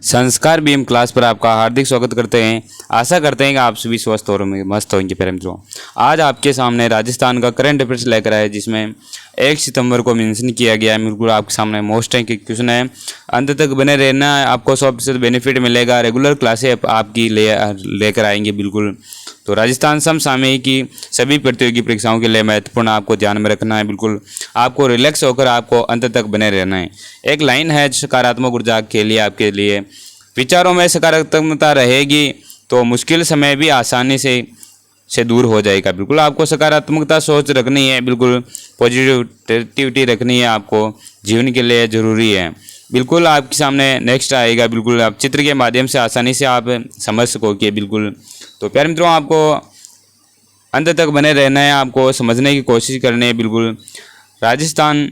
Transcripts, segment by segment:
संस्कार BM class पर आपका हार्दिक स्वागत करते हैं। आशा करते हैं कि आप सभी स्वस्थ और मस्त होंगे। प्यारे मित्रों, आज आपके सामने राजस्थान का करंट अफेयर्स लेकर आए, जिसमें 1 सितंबर को मेंशन किया गया है। बिल्कुल आपके सामने मोस्ट है कि क्वेश्चन है, अंत तक बने रहना है, आपको 100% बेनिफिट मिलेगा। रेगुलर क्लासें आपकी लेकर आएंगे। बिल्कुल तो राजस्थान समसामयिक की सभी प्रतियोगी परीक्षाओं के लिए महत्वपूर्ण आपको ध्यान में रखना है। बिल्कुल आपको रिलैक्स होकर आपको अंत तक बने रहना है। एक लाइन है सकारात्मक ऊर्जा के लिए, आपके लिए विचारों में सकारात्मकता रहेगी तो मुश्किल समय भी आसानी से दूर हो जाएगा। बिल्कुल आपको सकारात्मकता सोच रखनी है, बिल्कुल पॉजिटिविटी रखनी है, आपको जीवन के लिए ज़रूरी है। बिल्कुल आपके सामने नेक्स्ट आएगा। बिल्कुल आप चित्र के माध्यम से आसानी से आप समझ सकोगे। बिल्कुल तो प्यारे मित्रों, आपको अंत तक बने रहना है, आपको समझने की कोशिश करनी है। बिल्कुल राजस्थान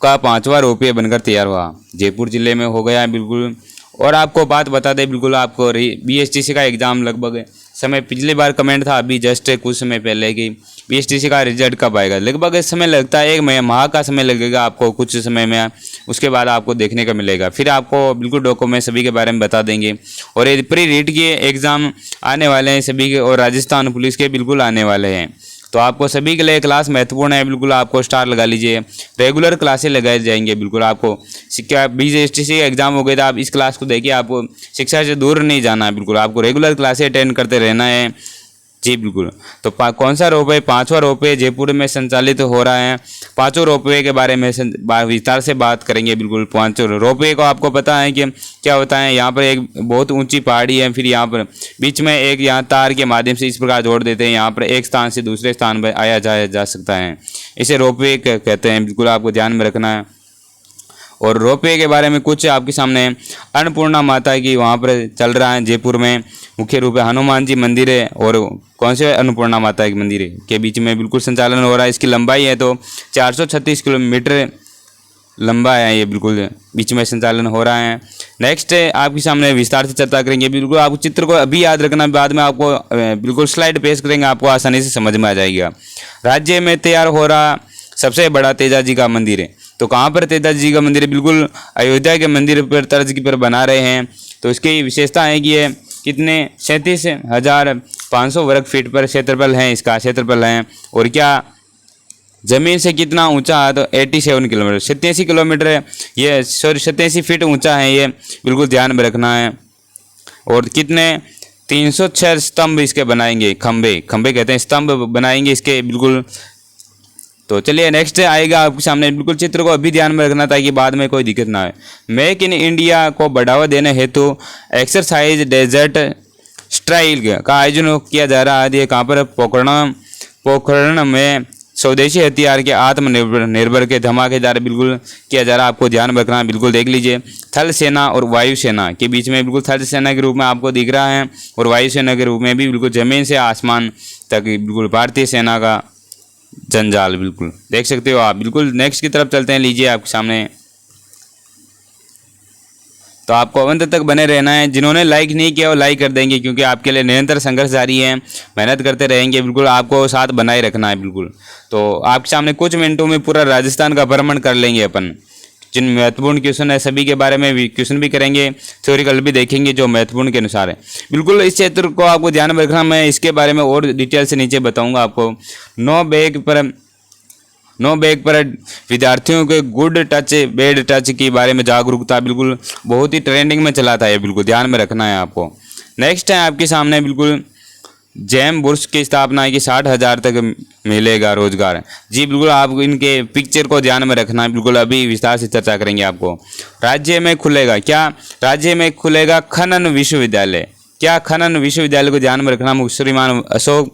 का 5वां रोपवे बनकर तैयार हुआ, जयपुर जिले में हो गया है। बिल्कुल और आपको बात बता दें, बिल्कुल आपको बीएसटीसी का एग्ज़ाम लगभग समय पिछली बार कमेंट था अभी जस्ट कुछ समय पहले कि बीएसटीसी का रिजल्ट कब आएगा। लगभग समय लगता है, 1 माह का समय लगेगा आपको कुछ समय में, उसके बाद आपको देखने का मिलेगा। फिर आपको बिल्कुल डॉक्यूमेंट सभी के बारे में बता देंगे। और ये प्री रीट के एग्ज़ाम आने वाले हैं सभी के, और राजस्थान पुलिस के बिल्कुल आने वाले हैं। तो आपको सभी के लिए क्लास महत्वपूर्ण है। बिल्कुल आपको स्टार लगा लीजिए, रेगुलर क्लासें लगाए जाएंगे। बिल्कुल आपको शिक्षा बीएसटीसी का एग्जाम हो गए तो आप इस क्लास को देखिए, आपको शिक्षा से दूर नहीं जाना है। बिल्कुल आपको रेगुलर क्लासें अटेंड करते रहना है जी। बिल्कुल तो कौन सा रोपवे? 5वां रोपवे जयपुर में संचालित हो रहा है। 5 रोपवे के बारे में विस्तार से बात करेंगे। बिल्कुल 5 रोपवे को आपको पता है कि क्या होता है। यहाँ पर एक बहुत ऊंची पहाड़ी है, फिर यहाँ पर बीच में एक यहाँ तार के माध्यम से इस प्रकार जोड़ देते हैं। यहाँ पर एक स्थान से दूसरे स्थान पर आया जाया जा सकता है, इसे रोपवे कहते हैं। बिल्कुल आपको ध्यान में रखना है। और रोपवे के बारे में कुछ आपके सामने अन्नपूर्णा माता की वहाँ पर चल रहा है जयपुर में, मुख्य रूप से हनुमान जी मंदिर है और कौन से अन्नपूर्णा माता के मंदिर के बीच में बिल्कुल संचालन हो रहा है। इसकी लंबाई है तो 436 किलोमीटर लंबा है ये, बिल्कुल बीच में संचालन हो रहा है। नेक्स्ट आपके सामने विस्तार से चर्चा करेंगे। बिल्कुल आपको चित्र को अभी याद रखना, बाद में आपको बिल्कुल स्लाइड पेश करेंगे, आपको आसानी से समझ में आ जाएगा। राज्य में तैयार हो रहा सबसे बड़ा तेजा जी का मंदिर है, तो कहाँ पर तेजा जी का मंदिर है? बिल्कुल अयोध्या के मंदिर पर तर्ज पर बना रहे हैं। तो इसकी विशेषता है कि ये कितने 37,500 वर्ग फीट पर क्षेत्रफल है, इसका क्षेत्रफल है। और क्या जमीन से कितना ऊंचा है? तो 87 किलोमीटर, 87 किलोमीटर है ये, सॉरी 87 फीट ऊंचा है ये, बिल्कुल ध्यान में रखना है। और कितने 306 स्तंभ इसके बनाएंगे, खंबे कहते हैं, स्तंभ बनाएंगे इसके। बिल्कुल तो चलिए नेक्स्ट आएगा आपके सामने। बिल्कुल चित्र को अभी ध्यान में रखना ताकि बाद में कोई दिक्कत ना आए। मेक इन इंडिया को बढ़ावा देने हेतु एक्सरसाइज डेजर्ट स्ट्राइल का आयोजन किया जा रहा है। ये कहाँ पर? पोखरण में स्वदेशी हथियार के आत्मनिर्भर के धमाकेदार बिल्कुल किया जा रहा है, आपको ध्यान में रखना है। बिल्कुल देख लीजिए, थल सेना और वायु सेना के बीच में, बिल्कुल थल सेना के रूप में आपको दिख रहा है और वायु सेना के रूप में भी बिल्कुल जमीन से आसमान तक बिल्कुल भारतीय सेना का जंजाल बिल्कुल देख सकते हो आप। बिल्कुल नेक्स्ट की तरफ चलते हैं, लीजिए आपके सामने। तो आपको अंत तक बने रहना है। जिन्होंने लाइक नहीं किया वो लाइक कर देंगे, क्योंकि आपके लिए निरंतर संघर्ष जारी है, मेहनत करते रहेंगे। बिल्कुल आपको साथ बनाए रखना है। बिल्कुल तो आपके सामने कुछ मिनटों में पूरा राजस्थान का भ्रमण कर लेंगे अपन। जिन महत्वपूर्ण क्वेश्चन है सभी के बारे में क्वेश्चन भी करेंगे, थ्योरिकल भी देखेंगे जो महत्वपूर्ण के अनुसार है। बिल्कुल इस क्षेत्र को आपको ध्यान में रखना, मैं इसके बारे में और डिटेल से नीचे बताऊंगा आपको। नो बैग पर विद्यार्थियों के गुड टच बैड टच के बारे में जागरूकता, बिल्कुल बहुत ही ट्रेंडिंग में चला था ये, बिल्कुल ध्यान में रखना है आपको। नेक्स्ट है आपके सामने बिल्कुल जैम बुर्स की स्थापना की 60,000 तक मिलेगा रोजगार जी। बिल्कुल आप इनके पिक्चर को ध्यान में रखना है। बिल्कुल अभी विस्तार से चर्चा करेंगे आपको। राज्य में खुलेगा क्या? राज्य में खुलेगा खनन विश्वविद्यालय। क्या खनन विश्वविद्यालय को ध्यान में रखना? श्रीमान अशोक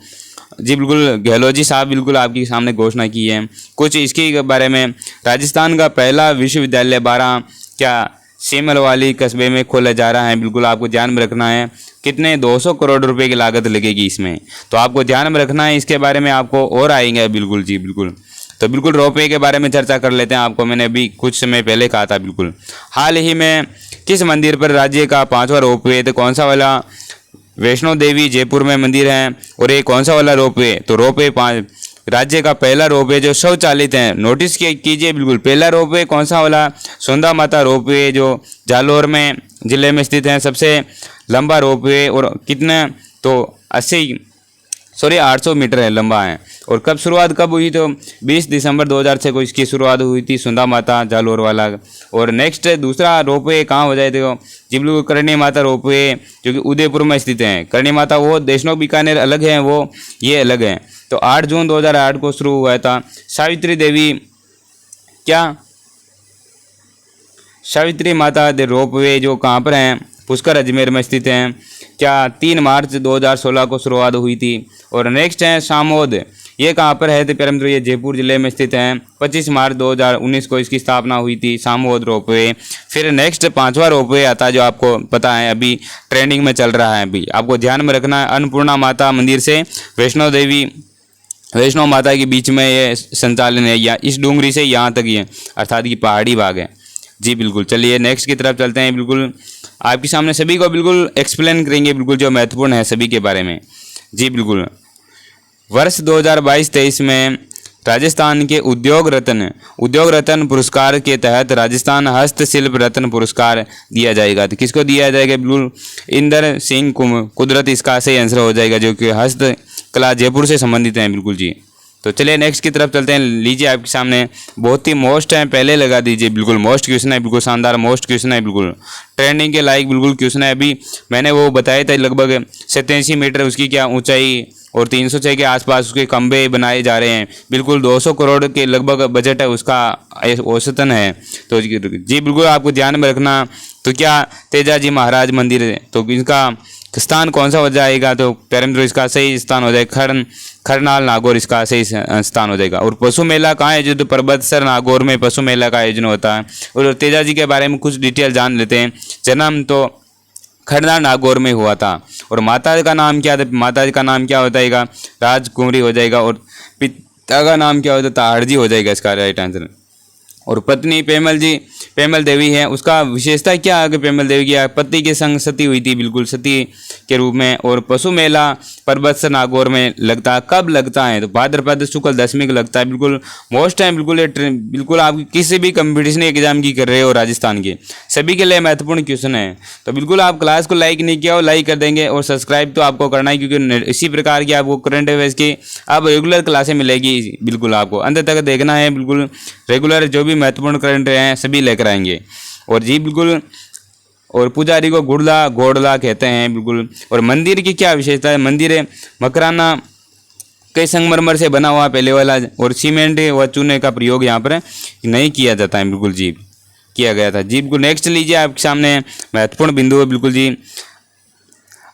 जी बिल्कुल गहलोत जी साहब बिल्कुल आपके सामने घोषणा की है। कुछ इसके बारे में, राजस्थान का पहला विश्वविद्यालय 12 क्या सीमलवाली कस्बे में खोला जा रहा है। बिल्कुल आपको ध्यान में रखना है। कितने 200 करोड़ रुपए की लागत लगेगी इसमें, तो आपको ध्यान में रखना है। इसके बारे में आपको और आएंगे बिल्कुल जी। बिल्कुल तो बिल्कुल रोपवे के बारे में चर्चा कर लेते हैं। आपको मैंने अभी कुछ समय पहले कहा था। बिल्कुल हाल ही में किस मंदिर पर राज्य का 5वां रोपवे? तो कौन सा वाला? वैष्णो देवी जयपुर में मंदिर है। और ये कौन सा वाला रोपवे? तो रोपवे राज्य का पहला रोपवे जो स्वचालित है, नोटिस कीजिए बिल्कुल। पहला रोपवे कौन सा वाला? सुंदा माता रोपवे जो जालौर में जिले में स्थित है, सबसे लंबा रोपवे। और कितना? तो 800 मीटर है, लंबा है। और कब शुरुआत कब हुई? तो 20 दिसंबर 2006 को इसकी शुरुआत हुई थी, सुंदा माता जालौर वाला। और नेक्स्ट दूसरा रोपवे कहाँ हो जाए? देखो जी बिल्कुल करणी माता रोपवे जो कि उदयपुर में स्थित है। करणी माता वो देशनोक बीकानेर अलग है, वो ये अलग है। तो 8 जून 2008 को शुरू हुआ था। सावित्री देवी क्या सावित्री माता दे रोपवे जो कहाँ पर हैं? पुष्कर अजमेर में स्थित हैं। क्या 3 मार्च 2016 को शुरुआत हुई थी। और नेक्स्ट है सामोद, ये कहाँ पर है? तो प्यारे मित्रों ये जयपुर जिले में स्थित है। 25 मार्च 2019 को इसकी स्थापना हुई थी, सामोद रोपवे। फिर नेक्स्ट 5वां रोपवे आता है जो आपको पता है अभी ट्रेंडिंग में चल रहा है। अभी आपको ध्यान में रखना है, अन्नपूर्णा माता मंदिर से वैष्णो माता के बीच में ये संचालन है, या इस डूंगरी से यहाँ तक ये अर्थात की पहाड़ी भाग है। जी बिल्कुल, चलिए नेक्स्ट की तरफ चलते हैं। बिल्कुल आपके सामने सभी को बिल्कुल एक्सप्लेन करेंगे बिल्कुल जो महत्वपूर्ण है सभी के बारे में। जी बिल्कुल, वर्ष 2022-23 में राजस्थान के उद्योग रत्न पुरस्कार के तहत राजस्थान हस्तशिल्प रत्न पुरस्कार दिया जाएगा। तो किसको दिया जाएगा? बिल्कुल इंदर सिंह कुदरत इसका सही आंसर हो जाएगा, जो कि हस्तकला जयपुर से संबंधित हैं। बिल्कुल जी, तो चलिए नेक्स्ट की तरफ चलते हैं। लीजिए आपके सामने बहुत ही मोस्ट है, पहले लगा दीजिए। बिल्कुल मोस्ट क्वेश्चन है, बिल्कुल शानदार मोस्ट क्वेश्चन है, बिल्कुल ट्रेंडिंग के लाइक बिल्कुल क्वेश्चन है। अभी मैंने वो बताया था लगभग 87 मीटर उसकी क्या ऊंचाई और 306 के आसपास उसके खंभे बनाए जा रहे हैं। बिल्कुल 200 करोड़ के लगभग बजट है उसका, औसतन है। तो जी बिल्कुल आपको ध्यान में रखना। तो क्या तेजाजी महाराज मंदिर है, तो इनका स्थान कौन सा हो जाएगा? तो प्यारे मित्रों इसका सही स्थान हो जाएगा खरनाल नागौर, इसका सही स्थान हो जाएगा। और पशु मेला कहाँ है? जो तो परबतसर नागौर में पशु मेला का आयोजन होता है। और तेजाजी के बारे में कुछ डिटेल जान लेते हैं। जन्म तो खरनाल नागौर में हुआ था। और माता का नाम क्या था? माता का नाम क्या हो जाएगा? राजकुमारी हो जाएगा। और पिता का नाम क्या होता? ताहड़जी हो जाएगा इसका राइट आंसर। और पत्नी पेमल देवी है, उसका विशेषता क्या है कि पेमल देवी की पति के संग सती हुई थी, बिल्कुल सती के रूप में। और पशु मेला परबतसर नागौर में लगता है, कब लगता है? तो भाद्रपद शुक्ल दशमी को लगता है। बिल्कुल मोस्ट है, बिल्कुल बिल्कुल आप किसी भी कंपटीशन एग्जाम की कर रहे हो राजस्थान के, सभी के लिए महत्वपूर्ण क्वेश्चन है। तो बिल्कुल आप क्लास को लाइक नहीं किया हो, लाइक कर देंगे। और सब्सक्राइब तो आपको करना है, क्योंकि इसी प्रकार की आपको करंट अफेयर्स की अब रेगुलर क्लासें मिलेगी। बिल्कुल आपको अंत तक देखना है, बिल्कुल रेगुलर जो भी महत्वपूर्ण करंट हैं सभी लेकर आएंगे। और जी बिल्कुल, और पुजारी को घोड़ला कहते हैं बिल्कुल। और मंदिर की क्या विशेषता है? मंदिर मकराना कई संगमरमर से बना हुआ पहले वाला, और सीमेंट व चूने का प्रयोग यहाँ पर नहीं किया जाता है, बिल्कुल जी किया गया था। जी बिल्कुल नेक्स्ट लीजिए आपके सामने महत्वपूर्ण बिंदु है। बिल्कुल जी,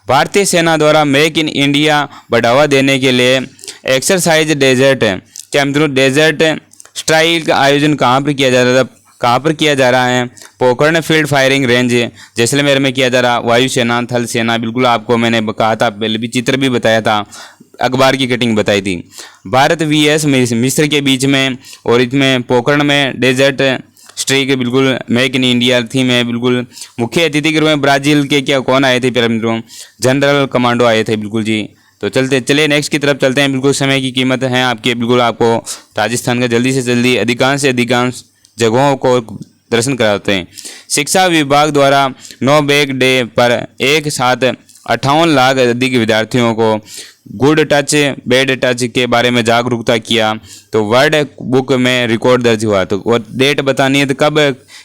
भारतीय सेना द्वारा मेक इन इंडिया बढ़ावा देने के लिए एक्सरसाइज डेजर्ट क्या मित्रों डेजर्ट स्ट्राइक का आयोजन कहाँ पर किया जा रहा था? कहाँ पर किया जा रहा है? Pokhran field firing range Jaisalmer में किया जा रहा। वायुसेना, थल सेना, बिल्कुल आपको मैंने कहा था पहले भी, चित्र भी बताया था, अखबार की कटिंग बताई थी। भारत वीएस मिस्र के बीच में, और इसमें पोखरण में डेजर्ट स्ट्राइक बिल्कुल मेक इन इंडिया थीम है। बिल्कुल मुख्य अतिथि के रूप में ब्राजील के क्या कौन आए थे प्यारे मित्रों? जनरल कमांडो आए थे, बिल्कुल जी। तो चलिए नेक्स्ट की तरफ चलते हैं। बिल्कुल समय की कीमत है आपके, बिल्कुल आपको राजस्थान का जल्दी से जल्दी अधिकांश से अधिकांश जगहों को दर्शन कराते हैं। शिक्षा विभाग द्वारा नो बैग डे पर एक साथ 58 लाख अधिक विद्यार्थियों को गुड टच बैड टच के बारे में जागरूकता किया। तो वर्ल्ड बुक में रिकॉर्ड दर्ज हुआ। तो वो डेट बतानी है, तो कब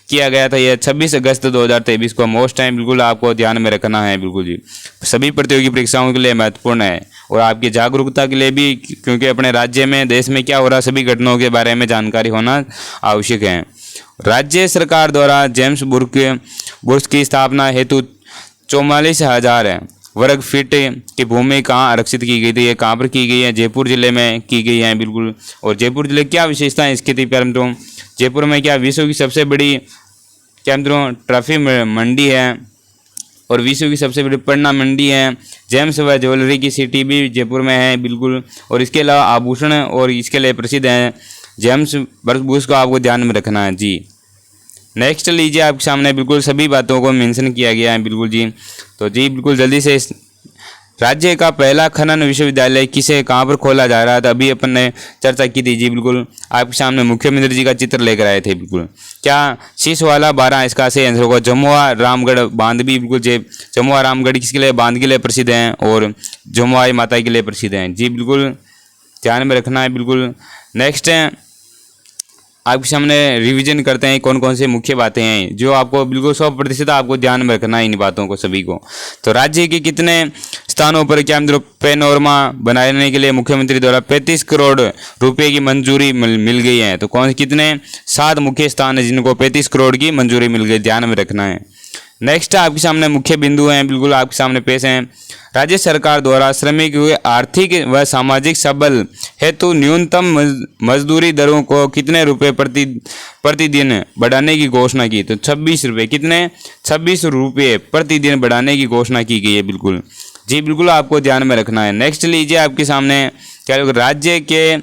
किया गया था? यह 26 अगस्त 2023 को मोस्ट टाइम बिल्कुल आपको ध्यान में रखना है। बिल्कुल जी सभी प्रतियोगी परीक्षाओं के लिए महत्वपूर्ण है, और आपकी जागरूकता के लिए भी, क्योंकि अपने राज्य में देश में क्या हो रहा है सभी घटनाओं के बारे में जानकारी होना आवश्यक है। राज्य सरकार द्वारा जेम्स बुर्स की स्थापना हेतु 44,000 वर्ग फीट की भूमि कहाँ आरक्षित की गई थी? ये कहाँ पर की गई है? जयपुर जिले में की गई है, बिल्कुल। और जयपुर जिले क्या विशेषता है इसकी थी प्यारे मित्रों? जयपुर में क्या विश्व की सबसे बड़ी क्या मित्रों ट्रॉफी मंडी है, और विश्व की सबसे बड़ी पन्ना मंडी है। जेम्स व ज्वेलरी की सिटी भी जयपुर में है, बिल्कुल। और इसके अलावा आभूषण और इसके लिए प्रसिद्ध है जेम्स बुर्स को आपको ध्यान में रखना है जी। नेक्स्ट लीजिए आपके सामने बिल्कुल सभी बातों को मेंशन किया गया है, बिल्कुल जी। तो जी बिल्कुल जल्दी से राज्य का पहला खनन विश्वविद्यालय किसे कहाँ पर खोला जा रहा था, अभी अपन ने चर्चा की थी। जी बिल्कुल आपके सामने मुख्यमंत्री जी का चित्र लेकर आए थे। बिल्कुल क्या शीशवाला 12 इसका सही आंसर होगा। जमुआ रामगढ़ बांध भी बिल्कुल जमुआ रामगढ़ किसके लिए, बांध के लिए प्रसिद्ध हैं और जमुआई माता के लिए प्रसिद्ध हैं। जी बिल्कुल ध्यान में रखना है। बिल्कुल नेक्स्ट है आपके सामने रिवीजन करते हैं कौन कौन से मुख्य बातें हैं जो आपको बिल्कुल 100% आपको ध्यान में रखना है इन बातों को सभी को। तो राज्य के कितने स्थानों पर क्या पेनोरमा बनाने के लिए मुख्यमंत्री द्वारा 35 करोड़ रुपए की मंजूरी मिल गई है। तो कौन कितने 7 मुख्य स्थान है जिनको 35 करोड़ की मंजूरी मिल गई, ध्यान में रखना है। नेक्स्ट आपके सामने मुख्य बिंदु हैं, बिल्कुल आपके सामने पेश हैं। राज्य सरकार द्वारा श्रमिक हुए आर्थिक व सामाजिक सबल हेतु न्यूनतम मजदूरी दरों को कितने रुपए प्रतिदिन बढ़ाने की घोषणा की। तो 26 रुपये, कितने 26 रुपये प्रतिदिन बढ़ाने की घोषणा की गई है। बिल्कुल जी बिल्कुल आपको ध्यान में रखना है। नेक्स्ट लीजिए आपके सामने क्या राज्य के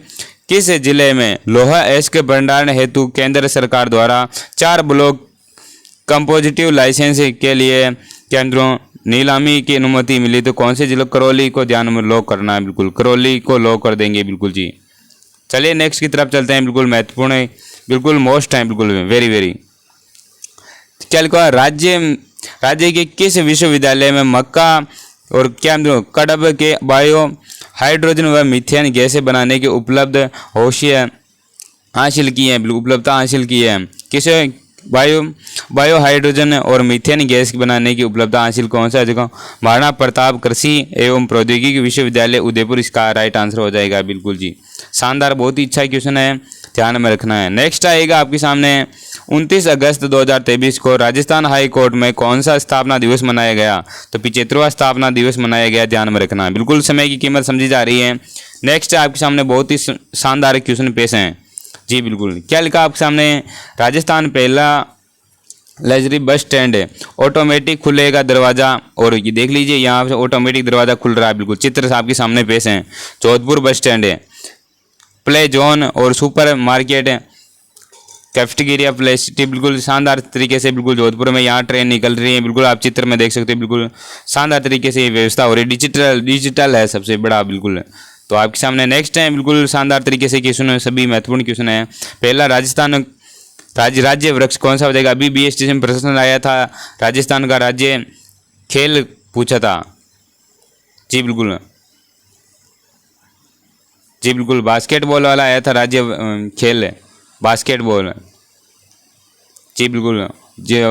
किस जिले में लोहा एश के भंडारण हेतु केंद्र सरकार द्वारा 4 ब्लॉक कंपोजिटिव लाइसेंस के लिए केंद्रों नीलामी की अनुमति मिली। तो कौन से जिले, करौली को ध्यान में लॉक करना है। बिल्कुल करौली को लॉक कर देंगे। बिल्कुल जी चलिए नेक्स्ट की तरफ चलते हैं। बिल्कुल महत्वपूर्ण है, बिल्कुल मोस्ट है, बिल्कुल वेरी वेरी। क्या लिखा, राज्य के किस विश्वविद्यालय में मक्का और क्या कड़ब के बायो हाइड्रोजन व मीथेन गैसें बनाने के उपलब्धता हासिल की है। किसे बायो हाइड्रोजन और मीथेन गैस बनाने की उपलब्धता हासिल कौन सा जगह, महाराणा प्रताप कृषि एवं प्रौद्योगिकी विश्वविद्यालय उदयपुर, इसका राइट आंसर हो जाएगा। बिल्कुल जी शानदार, बहुत ही अच्छा क्वेश्चन है, ध्यान में रखना है। नेक्स्ट आएगा आपके सामने 29 अगस्त 2023 को राजस्थान हाई कोर्ट में कौन सा स्थापना दिवस मनाया गया। तो 75वां स्थापना दिवस मनाया गया, ध्यान में रखना है। बिल्कुल समय की कीमत समझी जा रही है। नेक्स्ट आपके सामने बहुत ही शानदार क्वेश्चन पेश हैं। जी बिल्कुल क्या लिखा आपके सामने, राजस्थान पहला लग्जरी बस स्टैंड है, ऑटोमेटिक खुलेगा दरवाज़ा। और ये देख लीजिए यहाँ से ऑटोमेटिक दरवाज़ा खुल रहा है। बिल्कुल चित्र आपके सामने पेश हैं। जोधपुर बस स्टैंड है, प्ले जोन और super market cafeteria play city, बिल्कुल शानदार तरीके से बिल्कुल जोधपुर में यहाँ ट्रेन निकल रही है। बिल्कुल आप चित्र में देख सकते हो, बिल्कुल शानदार तरीके से ये व्यवस्था हो रही है। डिजिटल है सबसे बड़ा। बिल्कुल तो आपके सामने नेक्स्ट है, बिल्कुल शानदार तरीके से क्वेश्चन है, सभी महत्वपूर्ण क्वेश्चन है। पहला राजस्थान राज्य वृक्ष कौन सा हो जाएगा। अभी BST में प्रश्न आया था, राजस्थान का राज्य खेल पूछा था। जी बिल्कुल बास्केटबॉल वाला आया था राज्य खेल बास्केटबॉल। जी बिल्कुल जी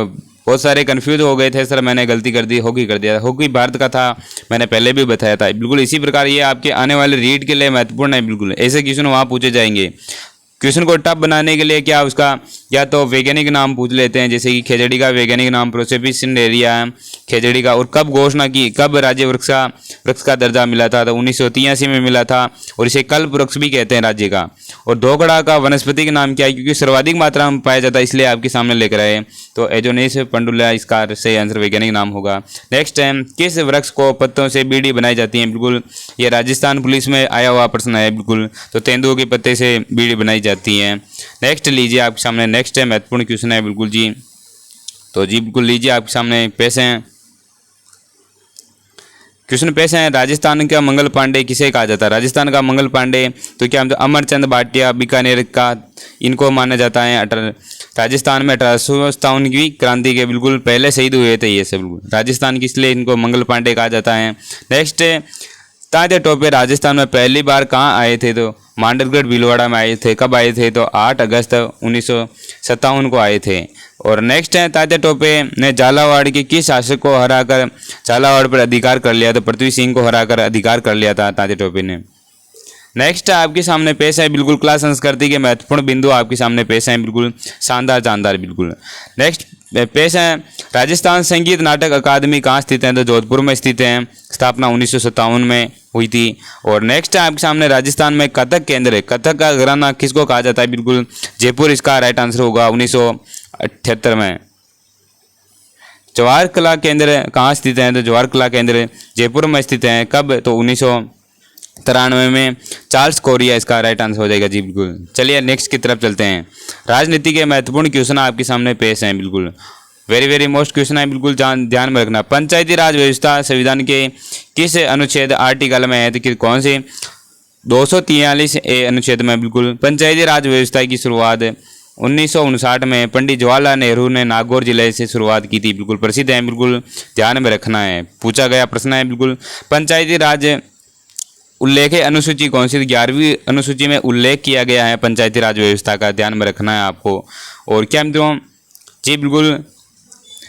बहुत सारे कंफ्यूज हो गए थे सर, मैंने गलती कर दी, हॉकी कर दिया। हॉकी भारत का था, मैंने पहले भी बताया था। बिल्कुल इसी प्रकार ये आपके आने वाले रीड के लिए महत्वपूर्ण है। बिल्कुल ऐसे क्वेश्चन वहाँ पूछे जाएंगे। क्वेश्चन को टफ बनाने के लिए क्या उसका या तो वैज्ञानिक नाम पूछ लेते हैं, जैसे कि खेजड़ी का वैज्ञानिक नाम प्रोसेपिस सिंडेरिया है खेजड़ी का, और कब घोषणा की, कब राज्य वृक्ष का दर्जा मिला था। तो 1983 में मिला था, और इसे कल्प वृक्ष भी कहते हैं राज्य का। और धोकड़ा का वनस्पति का नाम क्या है, क्योंकि सर्वाधिक मात्रा में पाया जाता है इसलिए आपके सामने लेकर आए। तो एजोनेस पंडुला इसका सही आंसर वैज्ञानिक नाम होगा। नेक्स्ट है, किस वृक्ष को पत्तों से बीड़ी बनाई जाती है। बिल्कुल ये राजस्थान पुलिस में आया हुआ प्रश्न है। बिल्कुल तो तेंदुओं के पत्ते से बीड़ी बनाई जाती है। नेक्स्ट लीजिए आपके सामने, नेक्स्ट है महत्वपूर्ण क्वेश्चन है। बिल्कुल जी तो जी बिल्कुल लीजिए आपके सामने पेश हैं क्वेश्चन पेश हैं। राजस्थान का मंगल पांडे किसे कहा जाता है। राजस्थान का मंगल पांडे तो क्या अमरचंद भाटिया बीकानेर का, इनको माना जाता है। राजस्थान में 1857 की क्रांति के बिल्कुल पहले शहीद हुए थे ये सब। बिल्कुल राजस्थान की, इसलिए इनको मंगल पांडे कहा जाता है। नेक्स्ट तात्या टोपे राजस्थान में पहली बार कहाँ आए थे। तो मांडरगढ़ भीलवाड़ा में आए थे। कब आए थे। तो 8 अगस्त 1957 को आए थे। और नेक्स्ट है, तात्या टोपे ने झालावाड़ के किस शासक को हराकर झालावाड़ पर अधिकार कर लिया। तो पृथ्वी सिंह को हराकर अधिकार कर लिया था तात्या टोपे ने। नेक्स्ट आपके सामने पेश है, बिल्कुल कला संस्कृति के महत्वपूर्ण बिंदु आपके सामने पेश हैं। बिल्कुल शानदार बिल्कुल। नेक्स्ट पेश है, राजस्थान संगीत नाटक अकादमी कहाँ स्थित है। तो जोधपुर में स्थित है। स्थापना 1957 में हुई थी। और नेक्स्ट है आपके सामने, राजस्थान में कथक केंद्र है। कथक का घराना किसको कहा जाता है। बिल्कुल जयपुर इसका राइट आंसर होगा। 1978 में। जवाहर कला केंद्र कहाँ स्थित है। तो जवाहर कला केंद्र जयपुर में स्थित है। कब। तो 1993 में। चार्ल्स कोरिया इसका राइट आंसर हो जाएगा। जी बिल्कुल चलिए नेक्स्ट की तरफ चलते हैं। राजनीति के महत्वपूर्ण क्वेश्चन आपके सामने पेश हैं। बिल्कुल वेरी वेरी मोस्ट क्वेश्चन है, बिल्कुल ध्यान में रखना। पंचायती राज व्यवस्था संविधान के किस अनुच्छेद आर्टिकल में है, तो कौन से 243 अनुच्छेद में बिल्कुल। पंचायती राज व्यवस्था की शुरुआत 1959 में पंडित जवाहरलाल नेहरू ने नागौर जिले से शुरुआत की थी, बिल्कुल प्रसिद्ध है, बिल्कुल ध्यान में रखना है, पूछा गया प्रश्न है बिल्कुल। पंचायती राज उल्लेख अनुसूची कौन सी, 11वीं अनुसूची में उल्लेख किया गया है पंचायती राज व्यवस्था का, ध्यान में रखना है आपको। और क्या मित्रों जी बिल्कुल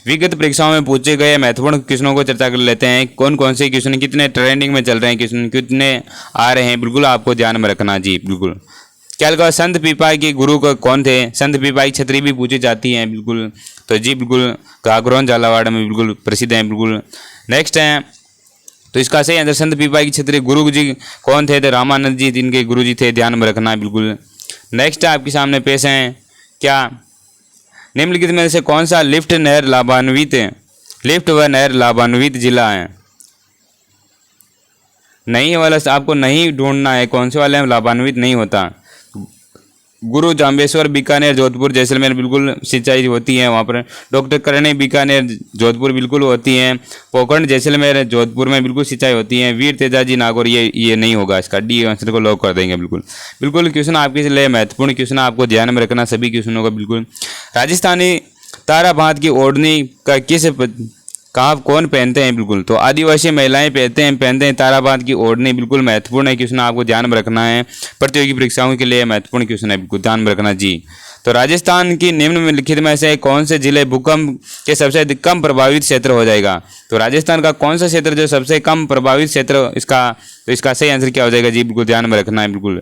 विगत परीक्षाओं में पूछे गए महत्वपूर्ण क्वेश्चनों को चर्चा कर लेते हैं। कौन कौन से क्वेश्चन कितने ट्रेंडिंग में चल रहे हैं, क्वेश्चन कितने आ रहे हैं, बिल्कुल आपको ध्यान में रखना जी बिल्कुल। क्या लगा, संत पीपाई के गुरु को कौन थे, संत पीपाई छतरी भी पूछी जाती हैं बिल्कुल, तो जी बिल्कुल गागरोन झालावाड़ में बिल्कुल प्रसिद्ध हैं बिल्कुल। नेक्स्ट है, तो इसका सही आंसर संत पीपाई की छतरी गुरु जी कौन थे, तो रामानंद जी इनके गुरु जी थे, ध्यान में रखना है बिल्कुल। नेक्स्ट आपके सामने पेश हैं, क्या निम्नलिखित में से कौन सा लिफ्ट व नहर लाभान्वित जिला है। नहीं वाला आपको नहीं ढूंढना है, कौन से वाले में लाभान्वित नहीं होता। गुरु जाम्बेश्वर बीकानेर जोधपुर जैसलमेर बिल्कुल सिंचाई होती है वहाँ पर। डॉक्टर करणी बीकानेर जोधपुर बिल्कुल होती है। पोखंड जैसलमेर जोधपुर में बिल्कुल सिंचाई होती है। वीर तेजाजी नागौर ये नहीं होगा, इसका डी आंसर को लॉक कर देंगे बिल्कुल। बिल्कुल क्वेश्चन आपके लिए महत्वपूर्ण क्वेश्चन, आपको ध्यान में रखना सभी क्वेश्चनों को बिल्कुल। राजस्थानी ताराबाद की ओढ़नी का कहाँ कौन पहनते हैं, बिल्कुल तो आदिवासी महिलाएं पहनते हैं ताराबाद की ओढ़नी, बिल्कुल महत्वपूर्ण है क्वेश्चन, आपको ध्यान में रखना है, प्रतियोगी परीक्षाओं के लिए महत्वपूर्ण क्वेश्चन है, बिल्कुल ध्यान में रखना जी। तो राजस्थान की निम्नलिखित में से कौन से जिले भूकंप के सबसे कम प्रभावित क्षेत्र हो जाएगा। तो राजस्थान का कौन सा क्षेत्र जो सबसे कम प्रभावित क्षेत्र इसका सही आंसर क्या हो जाएगा जी, बिल्कुल ध्यान में रखना है बिल्कुल।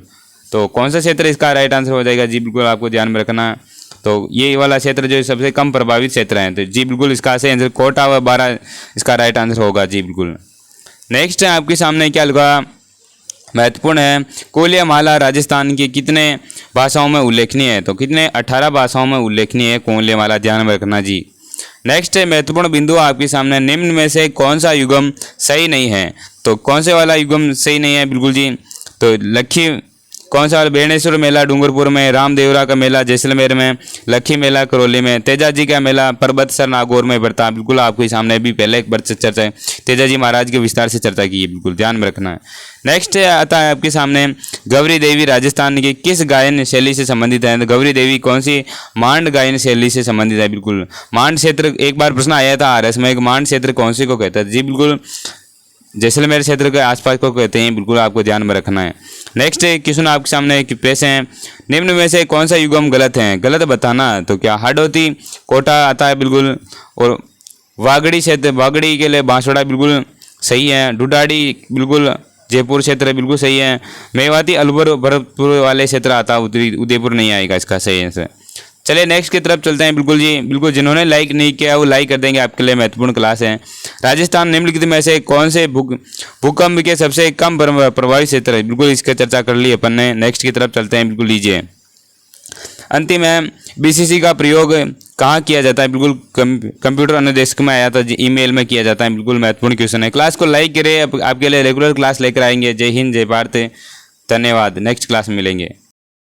तो कौन सा क्षेत्र इसका राइट आंसर हो जाएगा जी, बिल्कुल आपको ध्यान में रखना है। तो ये वाला क्षेत्र जो सबसे कम प्रभावित क्षेत्र है, तो जी बिल्कुल इसका सही आंसर कोटा व 12 इसका राइट आंसर होगा जी बिल्कुल। नेक्स्ट है आपके सामने क्या लगा, महत्वपूर्ण है, कोलियामाला राजस्थान की कितने भाषाओं में उल्लेखनीय है। तो कितने 18 भाषाओं में उल्लेखनीय है कोलियामाला, ध्यान में रखना जी। नेक्स्ट है महत्वपूर्ण बिंदु आपके सामने, निम्न में से कौन सा युगम सही नहीं है। तो कौन से वाला युगम सही नहीं है, बिल्कुल जी तो लखी कौन सा, बेणेश्वर मेला डूंगरपुर में, रामदेवरा का मेला जैसलमेर में, लखी मेला करौली में, तेजाजी का मेला पर्वतसर नागौर में पड़ता, बिल्कुल आपके सामने भी पहले एक बार चर्चा है, तेजाजी महाराज के विस्तार से चर्चा की है, बिल्कुल ध्यान में रखना है। नेक्स्ट आता है आपके सामने, गौरी देवी राजस्थान की किस गायन शैली से संबंधित है। तो गौरी देवी कौन सी मांड गायन शैली से संबंधित है, बिल्कुल मांड क्षेत्र, एक बार प्रश्न आया था आरएस में, एक मांड क्षेत्र कौन सी को कहता है जी, बिल्कुल जैसलमेर क्षेत्र के आसपास को कहते हैं, बिल्कुल आपको ध्यान में रखना है। नेक्स्ट क्वेश्चन आपके सामने पेश है, निम्न में से कौन सा युगम गलत है, गलत बताना। तो क्या हाडोती कोटा आता है बिल्कुल, और वागड़ी क्षेत्र, वागड़ी के लिए बांसवाड़ा बिल्कुल सही है, ढूढ़ाड़ी बिल्कुल जयपुर क्षेत्र बिल्कुल सही है, मेवाती अलवर भरतपुर वाले क्षेत्र आता है, उदयपुर नहीं आएगा इसका सही आंसर। चलिए नेक्स्ट की तरफ चलते हैं बिल्कुल जी, बिल्कुल जिन्होंने लाइक नहीं किया वो लाइक कर देंगे, आपके लिए महत्वपूर्ण क्लास है। राजस्थान निम्नलिखित में से कौन से भूकंप के सबसे कम प्रभावित क्षेत्र है, बिल्कुल इसकी चर्चा कर ली अपन ने। नेक्स्ट की तरफ चलते हैं बिल्कुल, लीजिए अंतिम है, बीसीसी का प्रयोग कहाँ किया जाता है, बिल्कुल कंप्यूटर अनुदेशक में आया था, ईमेल में किया जाता है, बिल्कुल महत्वपूर्ण क्वेश्चन है। क्लास को लाइक करें, आपके लिए रेगुलर क्लास लेकर आएंगे। जय हिंद, जय भारत, धन्यवाद, नेक्स्ट क्लास में मिलेंगे।